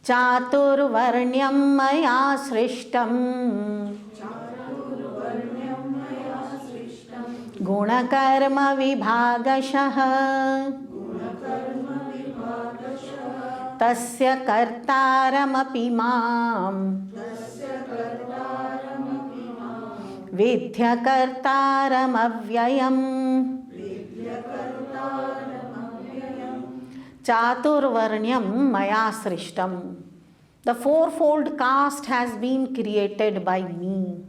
चातुर्वर्ण्यं मया सृष्टं गुणकर्म विभागशः तस्य कर्तारमपि मां विद्य कर्तारमव्ययम् चातुर्वर्ण्यम maya srishtam. The fourfold caste has been created by me.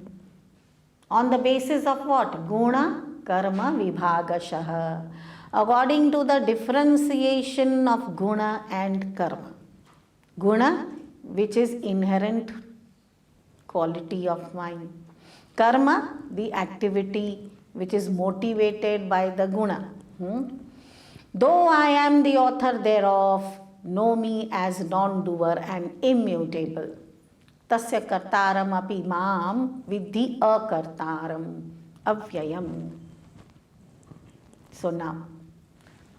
On the basis of what? Guna, karma, vibhagashah. According to the differentiation of guna and karma. Guna, which is inherent quality of mind. Karma, the activity which is motivated by the guna. Though I am the author thereof, know me as non-doer and immutable. Tasya kartaram api maam vidhi akartaram avyayam. So now,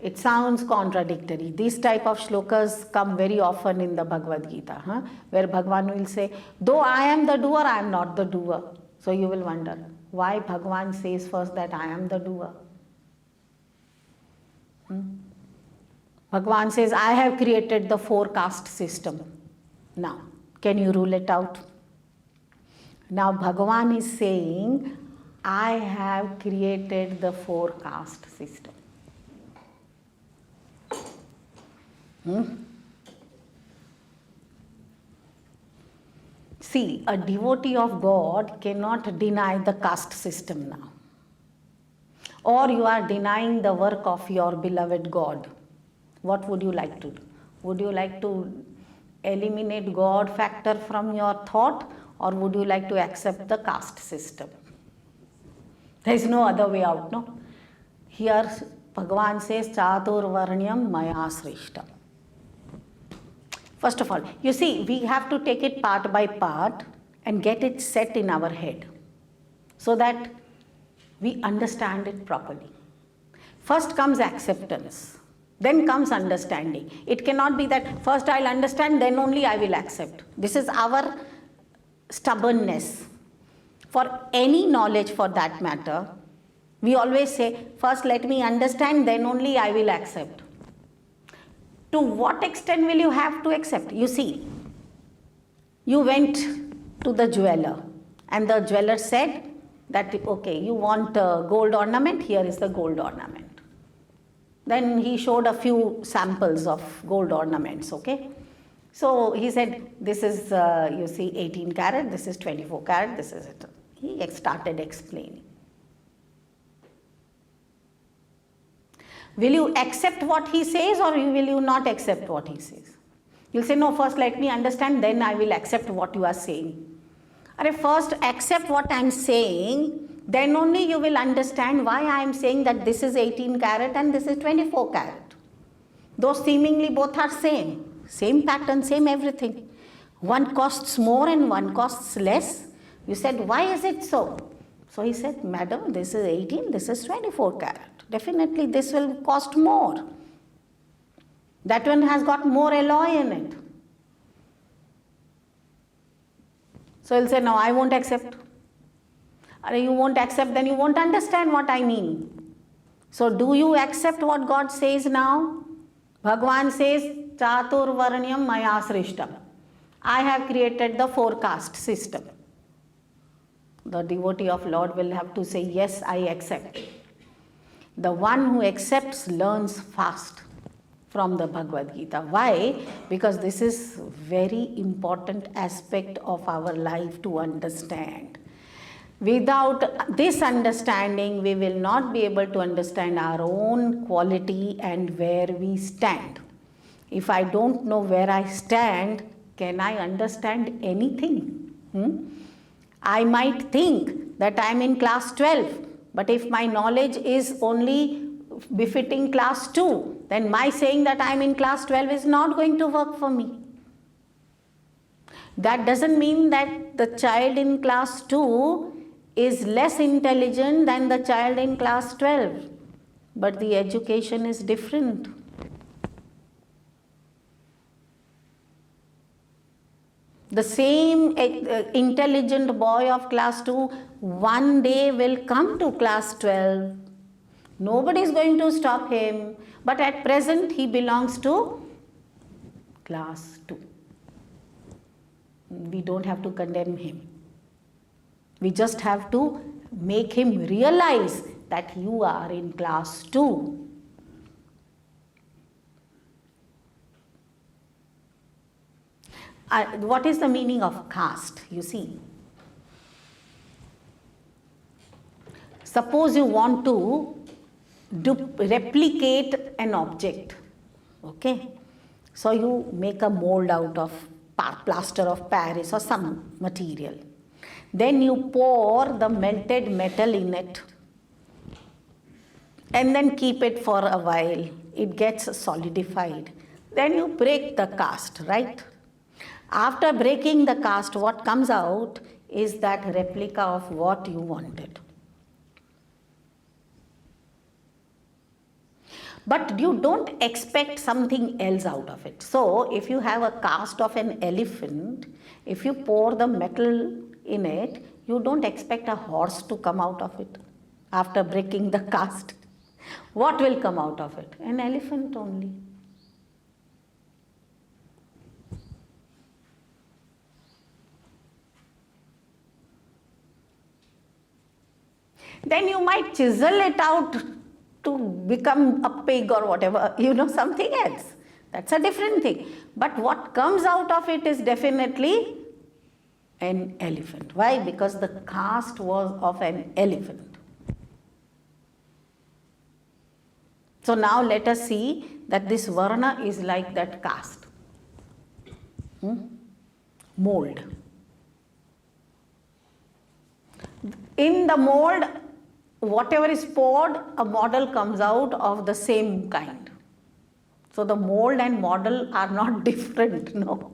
it sounds contradictory. These type of shlokas come very often in the Bhagavad Gita, where Bhagavan will say, though I am the doer, I am not the doer. So you will wonder, why Bhagavan says first that I am the doer? Bhagavan says, I have created the four caste system. Now, can you rule it out? Now, Bhagavan is saying, I have created the four caste system. See, a devotee of God cannot deny the caste system now. Or you are denying the work of your beloved God. What would you like to do? Would you like to eliminate God factor from your thought, or would you like to accept the caste system? There is no other way out, no? Here Bhagavan says, Chaturvarnyam maya srishtam. First of all, you see, we have to take it part by part and get it set in our head so that we understand it properly. First comes acceptance, then comes understanding. It cannot be that first I'll understand, then only I will accept. This is our stubbornness. For any knowledge for that matter, we always say, first let me understand, then only I will accept. To what extent will you have to accept? You see, you went to the jeweler and the jeweler said that, okay, you want a gold ornament, here is the gold ornament. Then he showed a few samples of gold ornaments, okay. So he said, this is, you see, 18 carat, this is 24 carat, this is it. He started explaining. Will you accept what he says, or will you not accept what he says? You'll say, no, first let me understand, then I will accept what you are saying. Or first accept what I am saying, then only you will understand why I am saying that this is 18 carat and this is 24 carat. Those seemingly both are same pattern, same everything. One costs more and one costs less. You said, why is it so? So he said, madam, this is 18, this is 24 carat. Definitely this will cost more. That one has got more alloy in it. So he'll say, no, I won't accept. Or you won't accept, then you won't understand what I mean. So do you accept what God says now? Bhagavan says, Chaturvarnyam maya srishtam. I have created the four caste system. The devotee of Lord will have to say, yes, I accept. The one who accepts learns fast from the Bhagavad Gita. Why? Because this is very important aspect of our life to understand. Without this understanding, we will not be able to understand our own quality and where we stand. If I don't know where I stand, can I understand anything? I might think that I am in class 12, but if my knowledge is only befitting class 2, then my saying that I am in class 12 is not going to work for me. That doesn't mean that the child in class 2 is less intelligent than the child in class 12, but the education is different. The same intelligent boy of class 2 one day will come to class 12. Nobody is going to stop him. But at present he belongs to class 2. We don't have to condemn him. We just have to make him realize that you are in class 2. What is the meaning of caste? You see, suppose you want to replicate an object, okay? So you make a mold out of plaster of Paris or some material. Then you pour the melted metal in it and then keep it for a while. It gets solidified. Then you break the cast, right? After breaking the cast, what comes out is that replica of what you wanted. But you don't expect something else out of it. So if you have a cast of an elephant, if you pour the metal in it, you don't expect a horse to come out of it after breaking the cast. What will come out of it? An elephant only. Then you might chisel it out to become a pig or whatever, something else. That's a different thing. But what comes out of it is definitely an elephant. Why? Because the caste was of an elephant. So now let us see that this varna is like that caste. Mold. In the mold, whatever is poured, a model comes out of the same kind. So the mold and model are not different, no.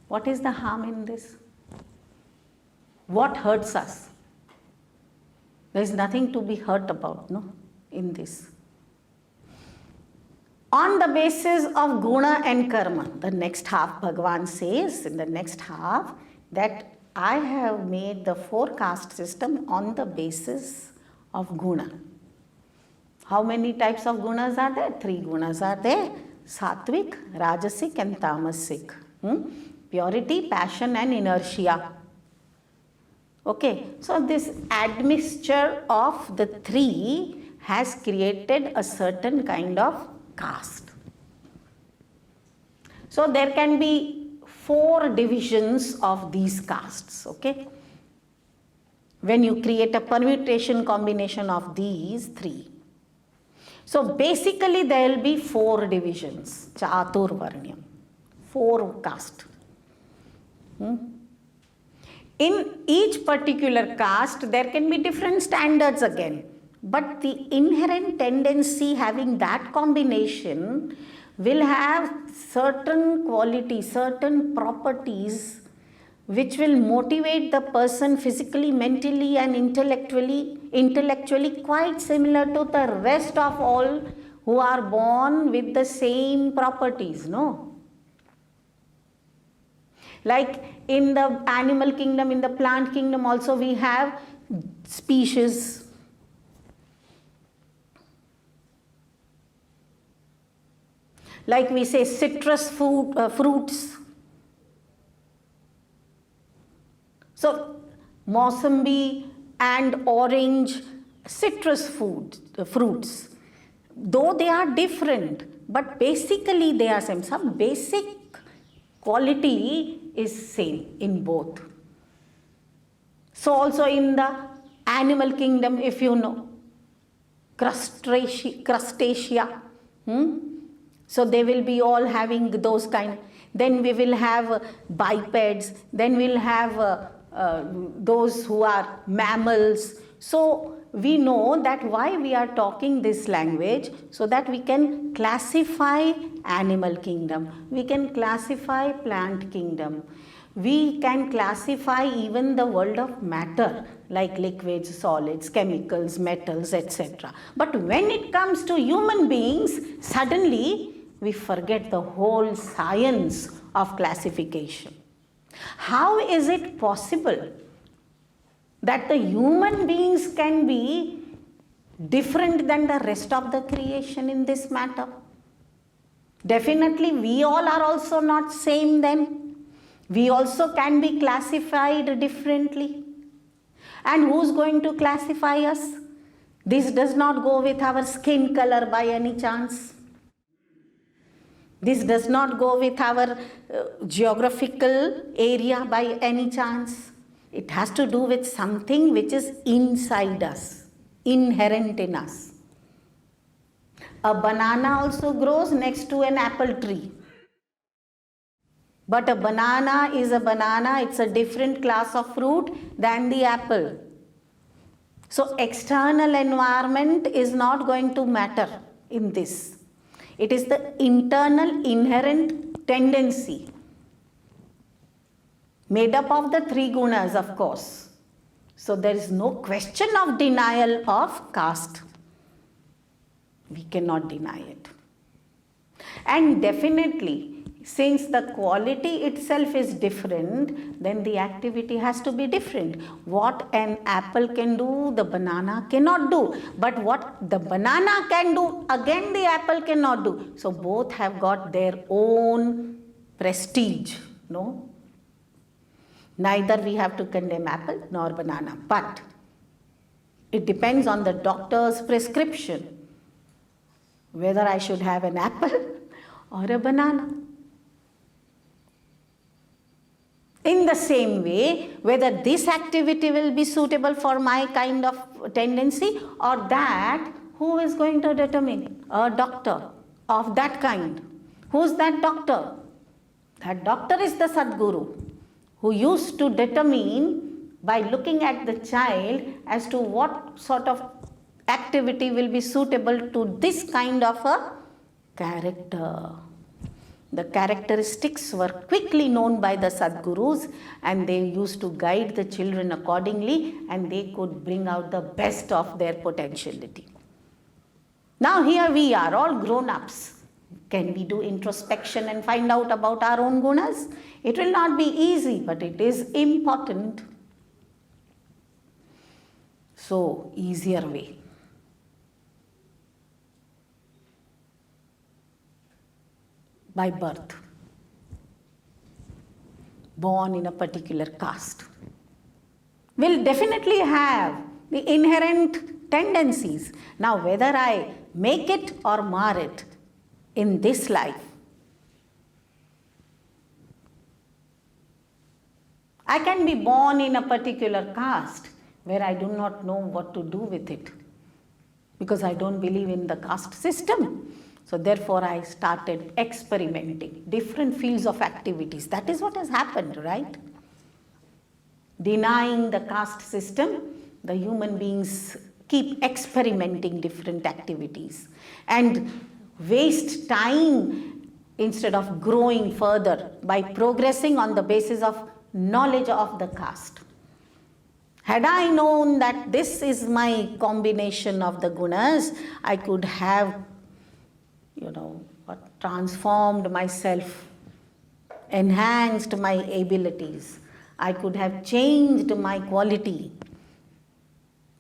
What is the harm in this? What hurts us? There is nothing to be hurt about, no, in this. On the basis of guna and karma, the next half, Bhagavan says in the next half that I have made the 4 caste system on the basis of guna. How many types of gunas are there? 3 gunas are there: sattvic, rajasic and tamasic. Purity, passion and inertia. Okay, so this admixture of the 3 has created a certain kind of caste. So there can be 4 divisions of these castes, okay? When you create a permutation combination of these 3. So basically there will be 4 divisions, Chaturvarnyam, 4 caste. In each particular caste there can be different standards again, but the inherent tendency having that combination will have certain qualities, certain properties which will motivate the person physically, mentally and intellectually quite similar to the rest of all who are born with the same properties, no? Like in the animal kingdom, in the plant kingdom also we have species. Like we say citrus fruits. So Mossambi and orange, citrus fruits. Though they are different, but basically they are same. Some basic quality is same in both. So also in the animal kingdom, if you know, crustacea. So they will be all having those kind. Then we will have bipeds. Then we'll have those who are mammals. So we know that why we are talking this language, so that we can classify animal kingdom. We can classify plant kingdom. We can classify even the world of matter, like liquids, solids, chemicals, metals, etc. But when it comes to human beings, suddenly we forget the whole science of classification. How is it possible that the human beings can be different than the rest of the creation in this matter? Definitely we all are also not same then. We also can be classified differently. And who's going to classify us? This does not go with our skin color by any chance. This does not go with our geographical area by any chance. It has to do with something which is inside us, inherent in us. A banana also grows next to an apple tree. But a banana is a banana, it's a different class of fruit than the apple. So external environment is not going to matter in this. It is the internal inherent tendency made up of the three gunas, of course. So there is no question of denial of caste. We cannot deny it. And definitely, since the quality itself is different, then the activity has to be different. What an apple can do, the banana cannot do. But what the banana can do, again the apple cannot do. So both have got their own prestige, no? Neither we have to condemn apple nor banana. But it depends on the doctor's prescription whether I should have an apple or a banana. In the same way, whether this activity will be suitable for my kind of tendency or that, who is going to determine? A doctor of that kind. Who's that doctor? That doctor is the Sadguru, who used to determine by looking at the child as to what sort of activity will be suitable to this kind of a character. The characteristics were quickly known by the Sadgurus, and they used to guide the children accordingly, and they could bring out the best of their potentiality. Now here we are, all grown-ups. Can we do introspection and find out about our own gunas? It will not be easy, but it is important. So, easier way. By birth, born in a particular caste, will definitely have the inherent tendencies. Now, whether I make it or mar it in this life, I can be born in a particular caste where I do not know what to do with it because I don't believe in the caste system. So therefore, I started experimenting different fields of activities. That is what has happened, right? Denying the caste system, the human beings keep experimenting different activities and waste time instead of growing further by progressing on the basis of knowledge of the caste. Had I known that this is my combination of the gunas, I could have transformed myself, enhanced my abilities. I could have changed my quality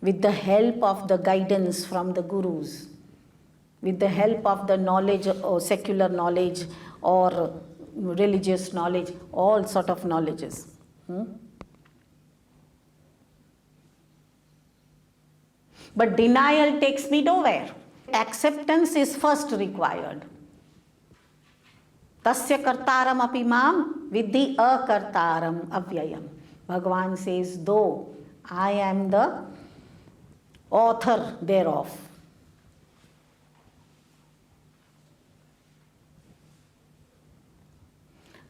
with the help of the guidance from the gurus, with the help of the knowledge or secular knowledge or religious knowledge, all sort of knowledges. But denial takes me nowhere. Acceptance is first required. Tasya kartaram api mam vidhi akartaram avyayam. Bhagavan says, though I am the author thereof.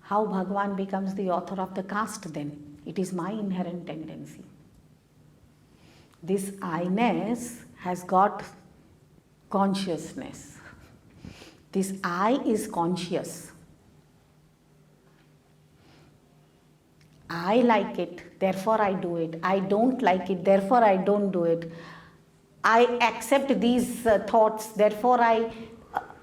How Bhagavan becomes the author of the caste then? It is my inherent tendency. This I-ness has got consciousness. This I is conscious. I like it, therefore I do it. I don't like it, therefore I don't do it. I accept these thoughts, therefore I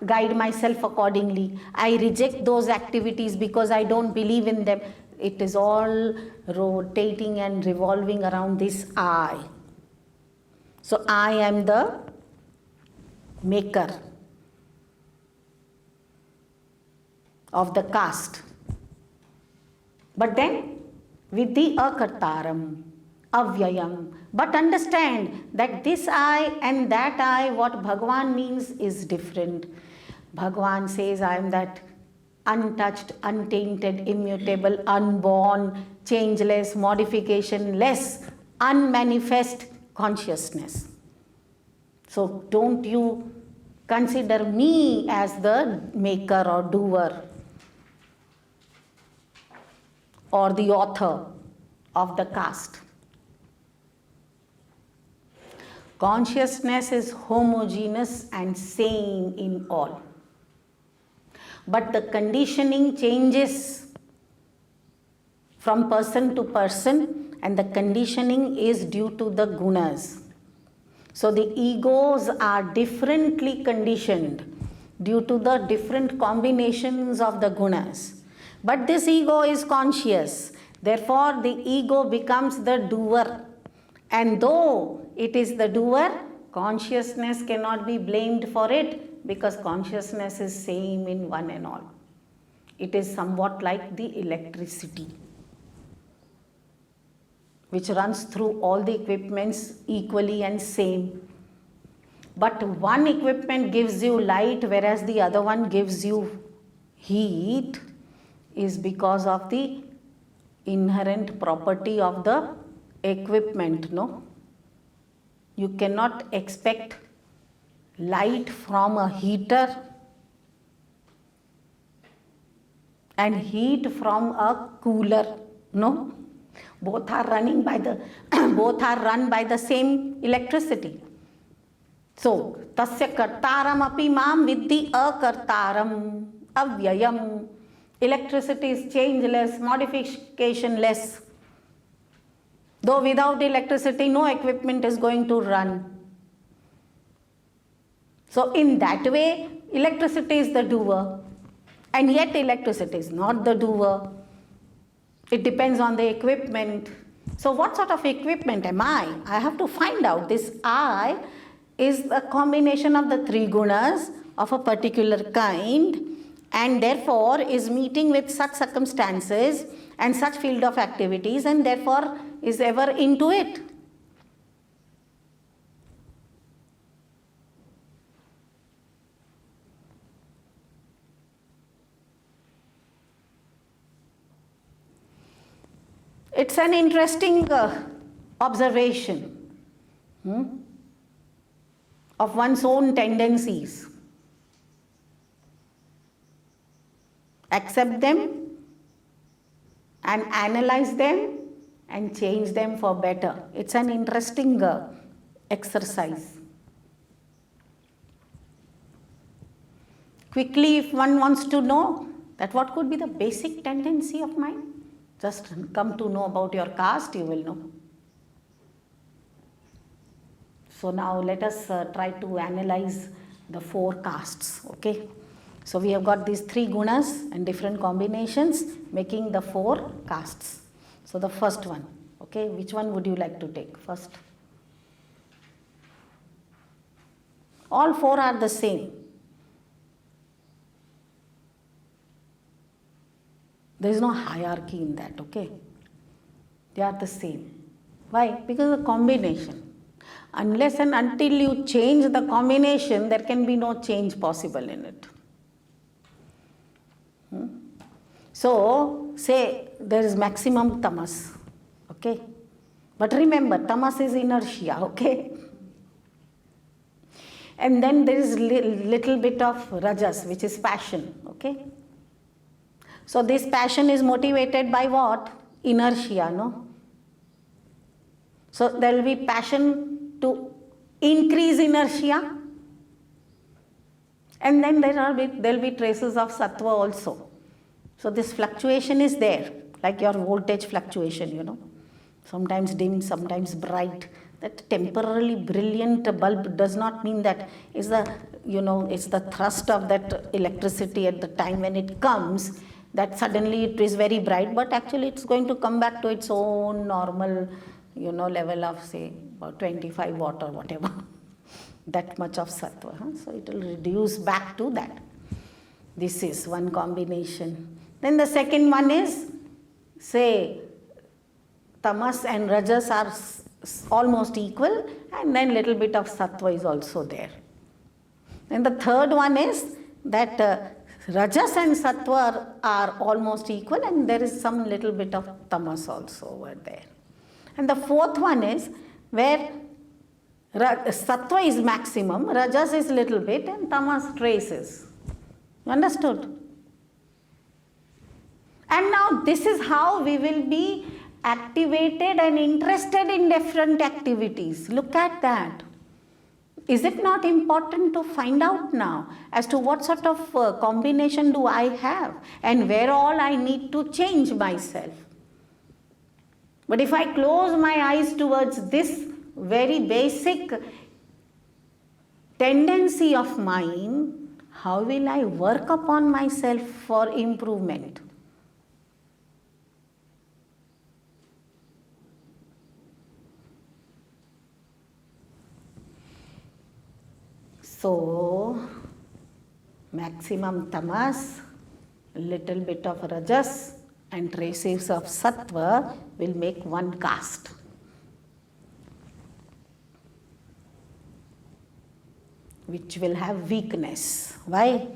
guide myself accordingly. I reject those activities because I don't believe in them. It is all rotating and revolving around this I. So I am the maker of the caste. But then with the akartaram, avyayam. But understand that this I and that I, what Bhagavan means is different. Bhagavan says, I am that untouched, untainted, immutable, unborn, changeless, modification-less, unmanifest consciousness. So don't you consider me as the maker or doer or the author of the caste. Consciousness is homogeneous and same in all. But the conditioning changes from person to person, and the conditioning is due to the gunas. So the egos are differently conditioned due to the different combinations of the gunas. But this ego is conscious. Therefore, the ego becomes the doer. And though it is the doer, consciousness cannot be blamed for it because consciousness is same in one and all. It is somewhat like the electricity, which runs through all the equipments equally and same. But one equipment gives you light, whereas the other one gives you heat, is because of the inherent property of the equipment, no? You cannot expect light from a heater and heat from a cooler, no? Both are running by the both are run by the same electricity. So, tasya kartaram api mam vidhi akartaram avyayam. Electricity is changeless, modificationless. Though without electricity, no equipment is going to run. So in that way, electricity is the doer. And yet electricity is not the doer. It depends on the equipment. So what sort of equipment am I? I have to find out. This I is a combination of the three gunas of a particular kind, and therefore is meeting with such circumstances and such field of activities, and therefore is ever into it. It's an interesting observation of one's own tendencies. Accept them and analyze them and change them for better. It's an interesting exercise. Quickly, if one wants to know that what could be the basic tendency of mine, just come to know about your caste, you will know. So now let us try to analyze the four castes, okay? So we have got these three gunas and different combinations making the four castes. So the first one, okay, which one would you like to take first? All four are the same. There is no hierarchy in that, okay? They are the same. Why? Because of the combination. Unless and until you change the combination, there can be no change possible in it. So, say there is maximum tamas, okay? But remember, tamas is inertia, okay? And then there is little bit of rajas, which is passion, okay? So this passion is motivated by what? Inertia, no? So there will be passion to increase inertia, and then there will be traces of sattva also. So this fluctuation is there, like your voltage fluctuation, you know. Sometimes dim, sometimes bright. That temporarily brilliant bulb does not mean that. It's the it's the thrust of that electricity at the time when it comes, that suddenly it is very bright, but actually it's going to come back to its own normal, level of, say, about 25 watt or whatever. That much of sattva. So it will reduce back to that. This is one combination. Then the second one is, say, tamas and rajas are almost equal, and then little bit of sattva is also there. And the third one is that rajas and sattva are almost equal, and there is some little bit of tamas also over there. And the fourth one is where sattva is maximum, rajas is little bit, and tamas traces. You understood? And now this is how we will be activated and interested in different activities. Look at that. Is it not important to find out now as to what sort of combination do I have and where all I need to change myself? But if I close my eyes towards this very basic tendency of mine, how will I work upon myself for improvement? So, maximum tamas, little bit of rajas and traces of sattva will make one caste. Which will have weakness. Why?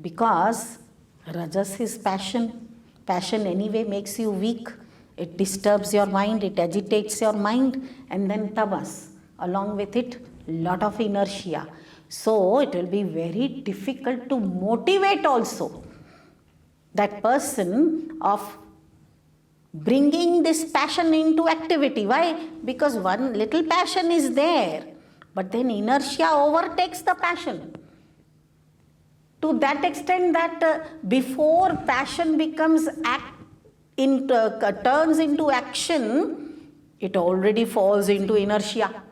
Because rajas is passion. Passion anyway makes you weak. It disturbs your mind, it agitates your mind, and then tamas. Along with it, lot of inertia. So it will be very difficult to motivate also that person of bringing this passion into activity. Why? Because one little passion is there, but then inertia overtakes the passion. To that extent that before passion becomes turns into action, it already falls into inertia.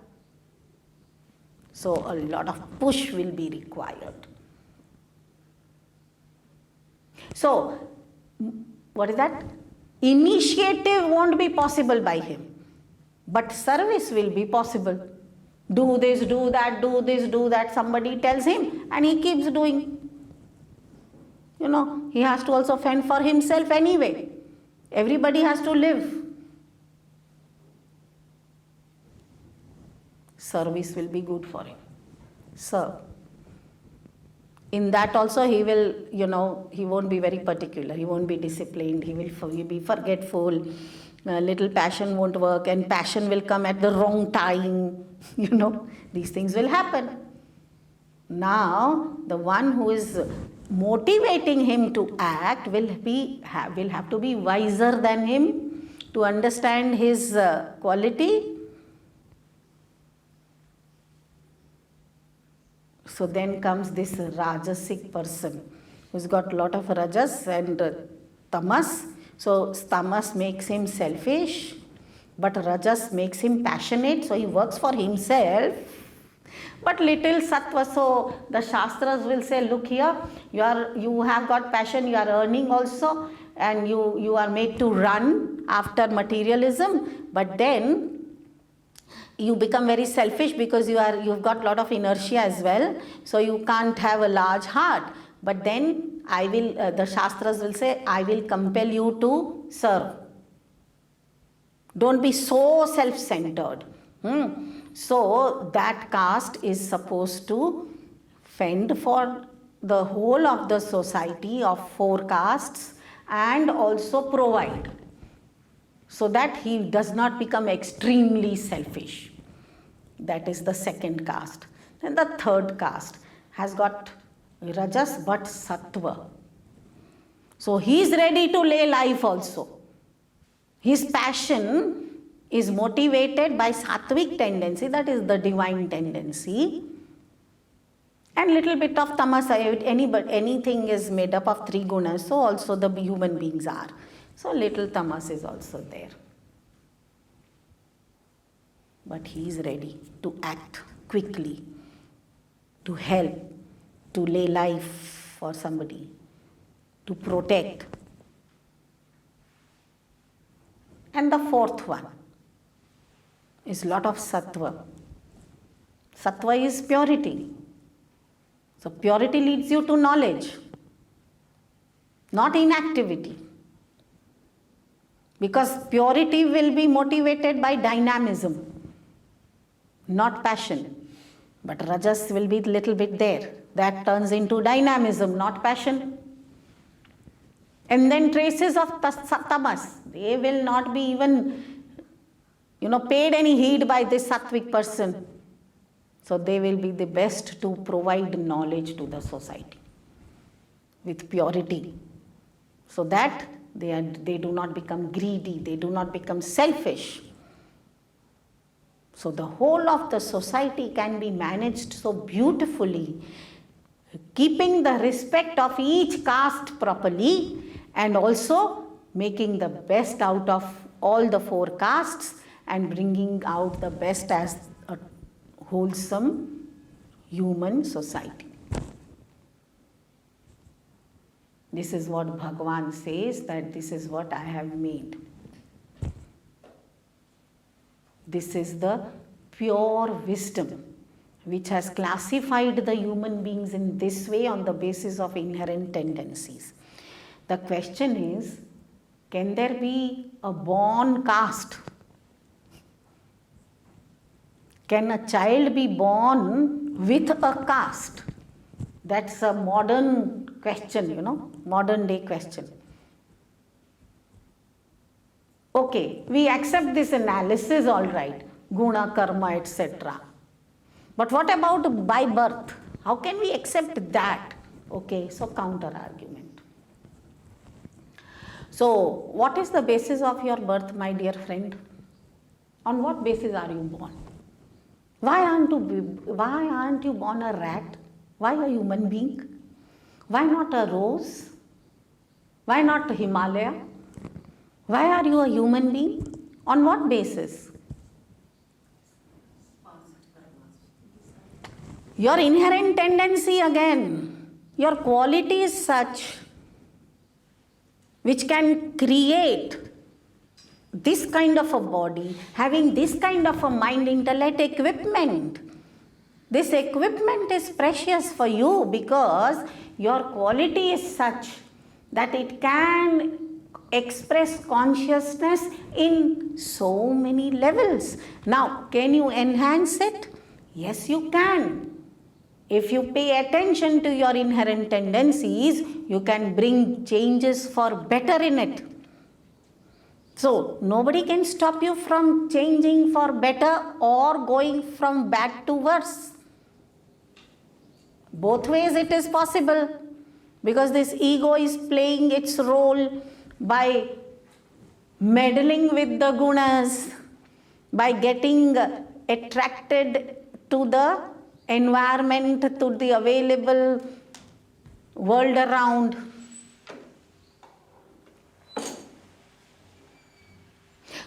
So a lot of push will be required. So, what is that? Initiative won't be possible by him, but service will be possible. Do this, do that, do this, do that. Somebody tells him and he keeps doing. He has to also fend for himself anyway. Everybody has to live. Service will be good for him. Serve. In that also he will, he won't be very particular. He won't be disciplined. He will be forgetful. Little passion won't work, and passion will come at the wrong time. These things will happen. Now, the one who is motivating him to act will have to be wiser than him to understand his quality. So then comes this rajasic person who's got a lot of rajas and tamas. So tamas makes him selfish, but rajas makes him passionate, so he works for himself. But little sattva, so the shastras will say, look here, you have got passion, you are earning also, and you are made to run after materialism, but then you become very selfish because you've got a lot of inertia as well, so you can't have a large heart. But then the shastras will say, I will compel you to serve. Don't be so self-centered. So that caste is supposed to fend for the whole of the society of 4 castes and also provide, so that he does not become extremely selfish. That is the second caste. Then the third caste has got rajas but sattva. So he is ready to lay life also. His passion is motivated by sattvic tendency, that is the divine tendency, and little bit of tamas. Anything is made up of 3 gunas, so also the human beings are. So little tamas is also there. But he is ready to act quickly, to help, to lay life for somebody, to protect. And the fourth one is lot of sattva. Sattva is purity. So purity leads you to knowledge, not inactivity. Because purity will be motivated by dynamism, not passion. But rajas will be little bit there. That turns into dynamism, not passion. And then traces of tamas, they will not be even, paid any heed by this sattvic person. So they will be the best to provide knowledge to the society with purity. So that they do not become greedy, they do not become selfish. So the whole of the society can be managed so beautifully, keeping the respect of each caste properly and also making the best out of all the four castes and bringing out the best as a wholesome human society. This is what Bhagavan says, that this is what I have made. This is the pure wisdom which has classified the human beings in this way on the basis of inherent tendencies. The question is, can there be a born caste? Can a child be born with a caste? That's a modern question, modern day question. Okay, we accept this analysis, all right, guna, karma, etc. But what about by birth? How can we accept that? Okay, so counter argument. So, what is the basis of your birth, my dear friend? On what basis are you born? Why aren't you born a rat? Why a human being? Why not a rose? Why not Himalaya? Why are you a human being? On what basis? Your inherent tendency again, your quality is such which can create this kind of a body, having this kind of a mind, intellect, equipment. This equipment is precious for you because your quality is such that it can express consciousness in so many levels. Now, can you enhance it? Yes, you can. If you pay attention to your inherent tendencies, you can bring changes for better in it. So, nobody can stop you from changing for better or going from bad to worse. Both ways it is possible, because this ego is playing its role by meddling with the gunas, by getting attracted to the environment, to the available world around.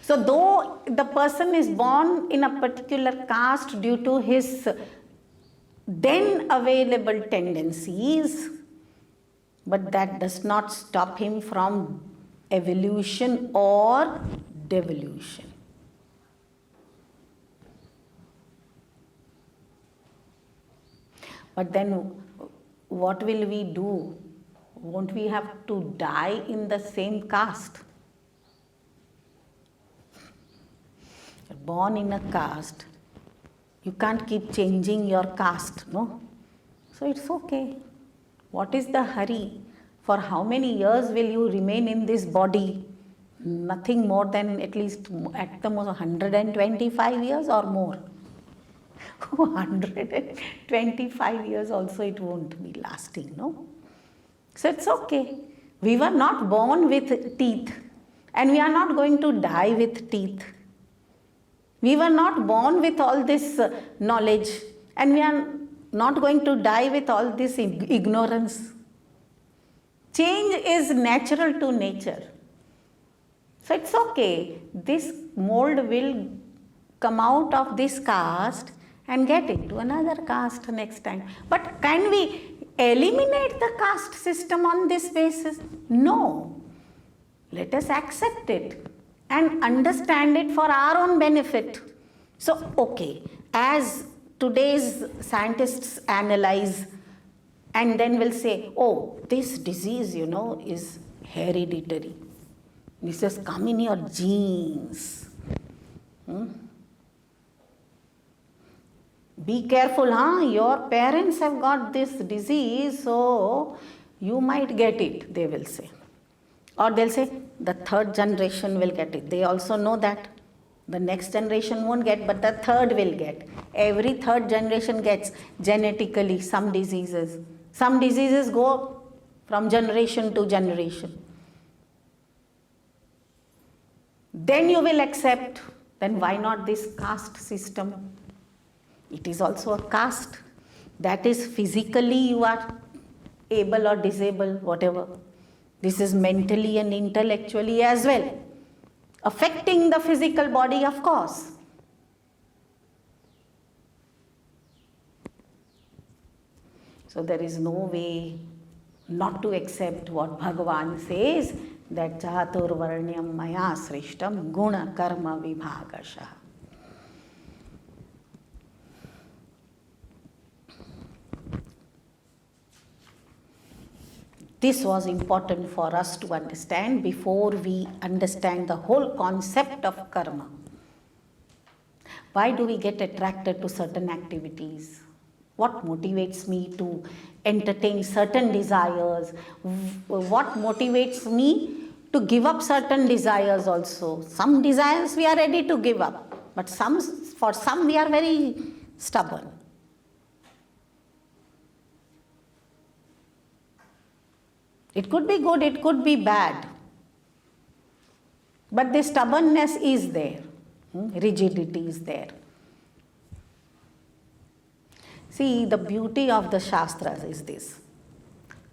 So though the person is born in a particular caste due to his then available tendencies, but that does not stop him from evolution or devolution. But then what will we do? Won't we have to die in the same caste? You're born in a caste. You can't keep changing your caste, no? So it's okay. What is the hurry? For how many years will you remain in this body? Nothing more than at least at the most 125 years or more. 125 years also it won't be lasting, no? So it's okay. We were not born with teeth and we are not going to die with teeth. We were not born with all this knowledge and we are not going to die with all this ignorance. Change is natural to nature. So it's okay. This mold will come out of this caste and get into another caste next time. But can we eliminate the caste system on this basis. No. Let us accept it and understand it for our own benefit. So, okay, as today's scientists analyze and then will say, oh, this disease, is hereditary. This has come in your genes. Be careful, your parents have got this disease, so you might get it, they will say. Or they'll say, the third generation will get it. They also know that the next generation won't get, but the third will get. Every third generation gets genetically some diseases. Some diseases go from generation to generation. Then you will accept, then why not this caste system? It is also a caste. That is physically you are able or disabled, whatever. This is mentally and intellectually as well. Affecting the physical body, of course. So there is no way not to accept what Bhagavan says, that Chatur Varnyam Maya Srishtam Guna Karma Vibhagasha. This was important for us to understand before we understand the whole concept of karma. Why do we get attracted to certain activities? What motivates me to entertain certain desires? What motivates me to give up certain desires also? Some desires we are ready to give up, but for some we are very stubborn. It could be good, it could be bad. But the stubbornness is there. Rigidity is there. See, the beauty of the Shastras is this.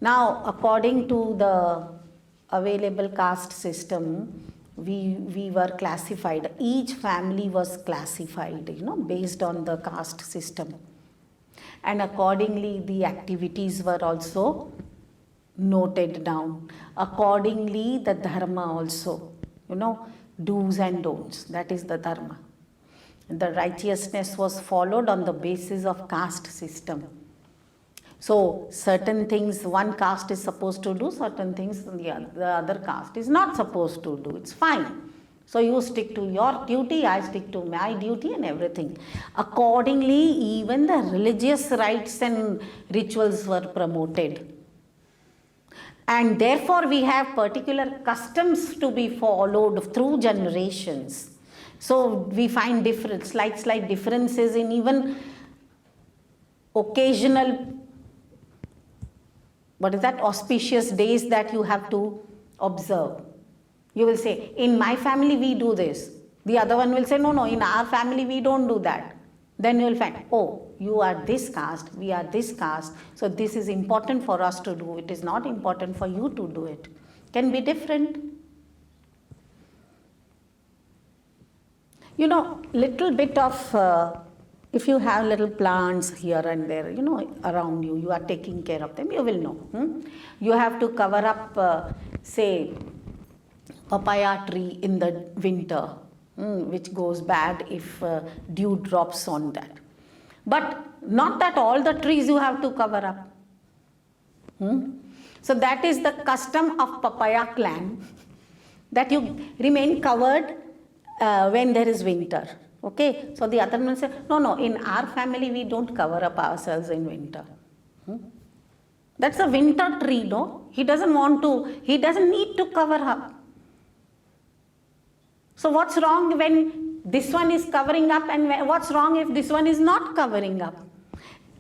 Now, according to the available caste system, we were classified. Each family was classified, based on the caste system. And accordingly, the activities were also noted down. Accordingly, the dharma also, do's and don'ts, that is the dharma. The righteousness was followed on the basis of caste system. So, certain things one caste is supposed to do, certain things the other caste is not supposed to do. It's fine. So, you stick to your duty, I stick to my duty and everything. Accordingly, even the religious rites and rituals were promoted. And therefore, we have particular customs to be followed through generations. So, we find slight differences in even occasional, auspicious days that you have to observe. You will say, in my family we do this. The other one will say, no, in our family we don't do that. Then you will find, oh, you are this caste, we are this caste, so this is important for us to do. It is not important for you to do it. Can be different. Little bit of, if you have little plants here and there, around you, you are taking care of them, you will know. You have to cover up, say, papaya tree in the winter. Which goes bad if dew drops on that. But not that all the trees you have to cover up. So that is the custom of papaya clan, that you remain covered when there is winter. Okay, so the other one says, no, in our family we don't cover up ourselves in winter. That's a winter tree, no? He doesn't need to cover up. So what's wrong when this one is covering up, and what's wrong if this one is not covering up?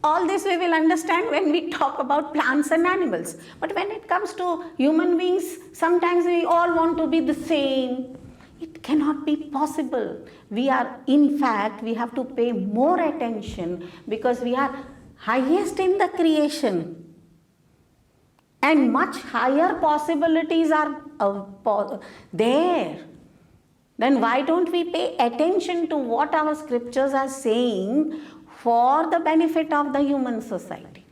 All this we will understand when we talk about plants and animals. But when it comes to human beings, sometimes we all want to be the same. It cannot be possible. We have to pay more attention because we are highest in the creation. And much higher possibilities are there. Then why don't we pay attention to what our scriptures are saying for the benefit of the human society?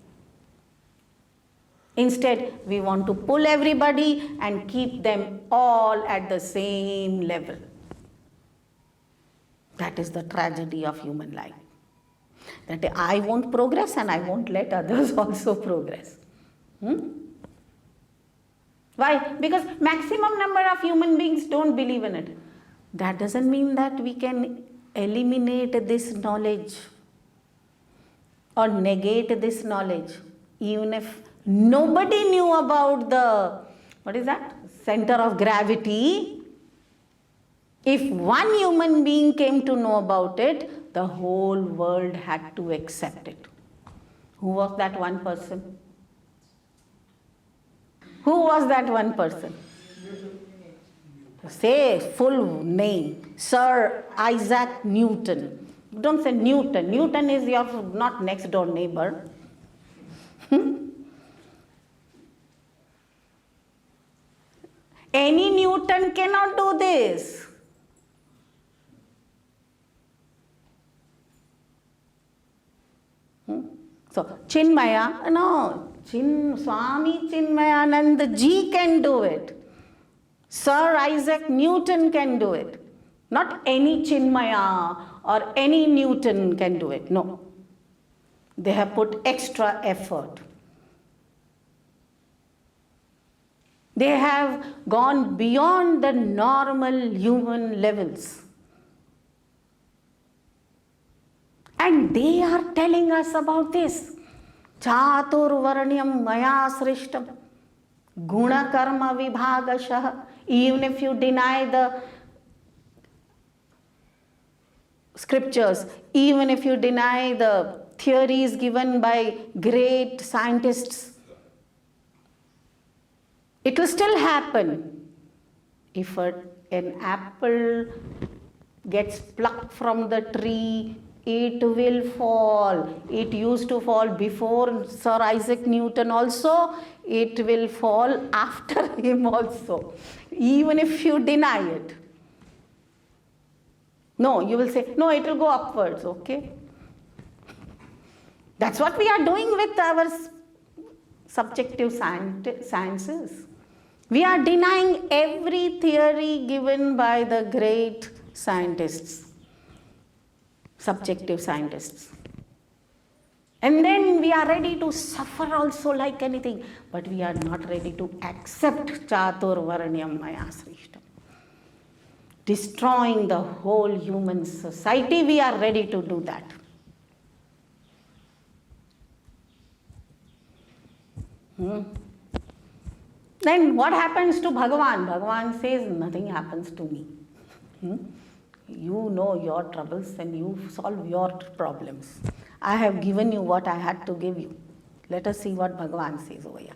Instead, we want to pull everybody and keep them all at the same level. That is the tragedy of human life. That I won't progress and I won't let others also progress. Why? Because maximum number of human beings don't believe in it. That doesn't mean that we can eliminate this knowledge or negate this knowledge. Even if nobody knew about the, center of gravity, if one human being came to know about it, the whole world had to accept it. Who was that one person? Who was that one person? Say full name. Sir Isaac Newton. Don't say Newton. Newton is your not next door neighbor. Any Newton cannot do this. So, Chinmaya, no, Swami Chinmayananda Ji can do it. Sir Isaac Newton can do it. Not any Chinmaya or any Newton can do it. No. They have put extra effort. They have gone beyond the normal human levels. And they are telling us about this. Chaturvaranyam maya srishtam. Guna karma vibhagashah. Even if you deny the scriptures, even if you deny the theories given by great scientists, it will still happen. If an apple gets plucked from the tree, it will fall. It used to fall before Sir Isaac Newton also. It will fall after him also. Even if you deny it. No, you will say, no, it will go upwards, okay? That's what we are doing with our subjective sciences. We are denying every theory given by the great scientists, subjective scientists. And then we are ready to suffer also like anything, but we are not ready to accept Chaturvaranyam Maya Srishtam. Destroying the whole human society, we are ready to do that. Then what happens to Bhagavan? Bhagavan says, nothing happens to me. You know your troubles and you solve your problems. I have given you what I had to give you. Let us see what Bhagavan says over here.